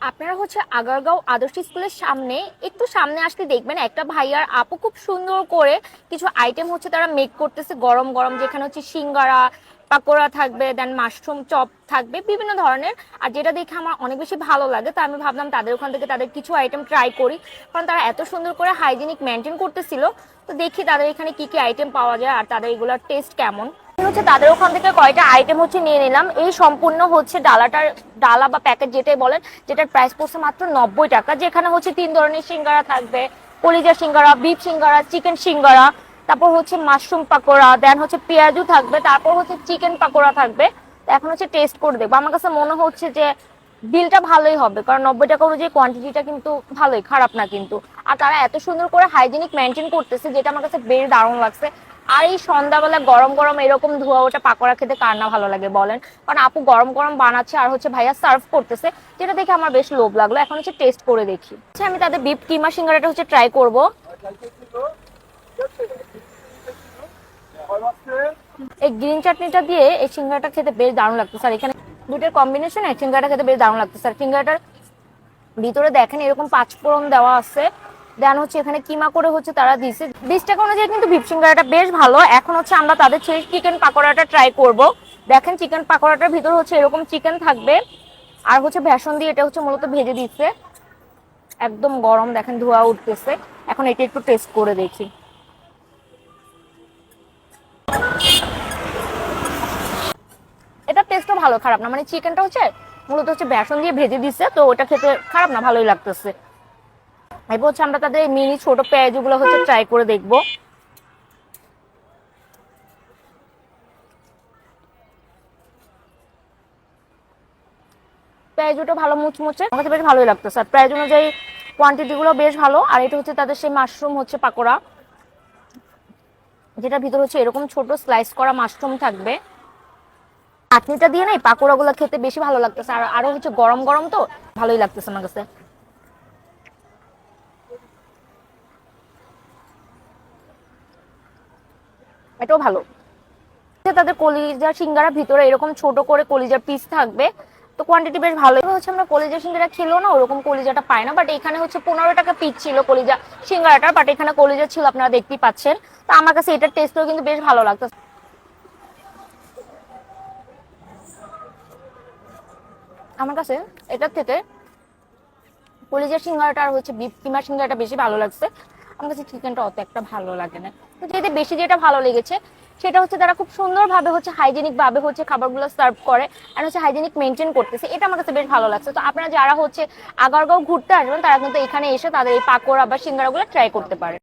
আপনারা হচ্ছে আগারগাঁও আদর্শ স্কুলের সামনে একটু সামনে আসলে দেখবেন একটা ভাইয়ার আপু খুব সুন্দর করে কিছু আইটেম হচ্ছে তারা মেক করতেছে গরম গরম, যেখানে হচ্ছে সিঙ্গারা পাকোড়া থাকবে, দেন মাশরুম চপ থাকবে বিভিন্ন ধরনের। আর যেটা দেখে আমার অনেক বেশি ভালো লাগে, তো আমি ভাবলাম তাদের ওখান থেকে তাদের কিছু আইটেম ট্রাই করি, কারণ তারা এত সুন্দর করে হাইজিনিক মেনটেন করতেছিল। তো দেখি তাদের এখানে কি কি আইটেম পাওয়া যায় আর তাদের এগুলোর টেস্ট কেমন। হচ্ছে তাদের ওখান থেকে কয়টা আইটেম হচ্ছে নিয়ে নিলাম। এই সম্পূর্ণ হচ্ছে ডালা বা প্যাকেট যেটাই বলেন, যেটার প্রাইস পড়ছে মাত্র 90 টাকা। যেখানে হচ্ছে 3 ধরনের সিঙ্গারা থাকবে, কলিজা সিঙ্গারা, বিফ সিঙ্গারা, চিকেন সিঙ্গারা, তারপর হচ্ছে মাশরুম পাকোড়া, দেন হচ্ছে পেঁয়াজু থাকবে, তারপর হচ্ছে চিকেন পাকোড়া থাকবে। তো এখন হচ্ছে টেস্ট করে দেখবো। আমার কাছে মনে হচ্ছে যে বিলটা ভালোই হবে, কারণ 90 টাকা অনুযায়ী কোয়ান্টিটিটা কিন্তু ভালোই, খারাপ না কিন্তু। আর তারা এত সুন্দর করে হাইজিনিক মেনটেন করতেছে, যেটা আমার কাছে বেশ দারুণ লাগছে। আর এই সন্ধ্যাবেলা গরম গরম এরকম ধোয়া ওটা পাকোড়া খেতে কার না ভালো লাগে বলেন। কারণ আপু গরম গরম বানাচ্ছে আর হচ্ছে ভাইয়া সার্ভ করতেছে, যেটা দেখে আমার বেশ লোভ লাগলো। এখন হচ্ছে টেস্ট করে দেখি। আচ্ছা, আমি তাদের বিফ কিমা সিঙ্গারাটা হচ্ছে ট্রাই করব। এই গ্রিন চাটনিটা দিয়ে এই সিঙ্গারাটা খেতে বেশ দারুণ লাগতেছে। আর এখানে দুটোর কম্বিনেশন এই সিঙ্গারাটা খেতে বেশ দারুণ লাগতেছে। আর সিঙ্গারাটার ভিতরে দেখেন এরকম 5 ফোড়ন দেওয়া আছে, দেন হচ্ছে এখানে কিমা করে হচ্ছে তারা দিছে। 20 টাকা অনুযায়ী কিন্তু বিফ সিঙ্গারাটা বেশ ভালো। এখন হচ্ছে আমরা তাদের চিকেন পাকোড়াটা ট্রাই করব। দেখেন চিকেন পাকোড়াটার ভিতরে হচ্ছে এরকম চিকেন থাকবে, আর হচ্ছে বেসন দিয়ে এটা হচ্ছে মূলত ভেজে দিচ্ছে। একদম গরম, দেখেন ধোঁয়া উঠতেছে। এখন এটা একটু টেস্ট করে দেখি। এটা টেস্টও ভালো, খারাপ না। মানে চিকেনটা হচ্ছে মূলত হচ্ছে বেসন দিয়ে ভেজে দিচ্ছে, তো ওটা খেতে খারাপ না, ভালোই লাগতেছে। এরপর হচ্ছে আমরা তাদের মিনি ছোট পেঁয়াজগুলো হচ্ছে ট্রাই করে দেখবো। পেঁয়াজুটা ভালো মুচমুচে, আমার কাছে বেশ ভালোই লাগতেছে। আর প্রাইস অনুযায়ী কোয়ান্টিটি গুলো বেশ ভালো। আর এটা হচ্ছে তাদের সেই মাশরুম হচ্ছে পাকোড়া, যেটা ভিতর হচ্ছে এরকম ছোট স্লাইস করা মাশরুম থাকবে। চাটনিটা দিয়ে না এই পাকোড়া গুলো খেতে বেশি ভালো লাগতেছে। আর আরো হচ্ছে গরম গরম, তো ভালোই লাগতেছে আমার কাছে। এটাও ভালো। তাদের কলিজার সিঙ্গারা ভিতরে এরকম ছোট করে কলিজার পিস থাকবে, তো কোয়ান্টিটি বেশ ভালোই হচ্ছে। আমরা কলিজা সিঙ্গারা খেলো না, ওরকম কলিজাটা পাই না, বাট এখানে হচ্ছে 15 টাকা পিস ছিল কলিজা সিঙ্গারাটার, বাট এখানে কলিজা ছিল, আপনারা দেখতেই পাচ্ছেন। তো আমার কাছে এটার টেস্টও কিন্তু বেশ ভালো লাগতো। আমার কাছে এটার থেকে কলিজার সিঙ্গারাটা আর হচ্ছে বিফ কিমা সিঙ্গারাটা বেশি ভালো লাগছে। আমার কাছে চিকেনটা অত একটা ভালো লাগে না। তো যেটা বেশি যেটা ভালো লেগেছে সেটা হচ্ছে তারা খুব সুন্দরভাবে হচ্ছে হাইজেনিক ভাবে হচ্ছে খাবারগুলো সার্ভ করে, আর হচ্ছে হাইজেনিক মেনটেন করতেছে, এটা আমার কাছে বেশ ভালো লাগছে। তো আপনারা যারা হচ্ছে আগারগাঁও ঘুরতে আসবেন তারা কিন্তু এখানে এসে তাদের এই পাকোড়া বা সিঙ্গারাগুলো ট্রাই করতে পারে।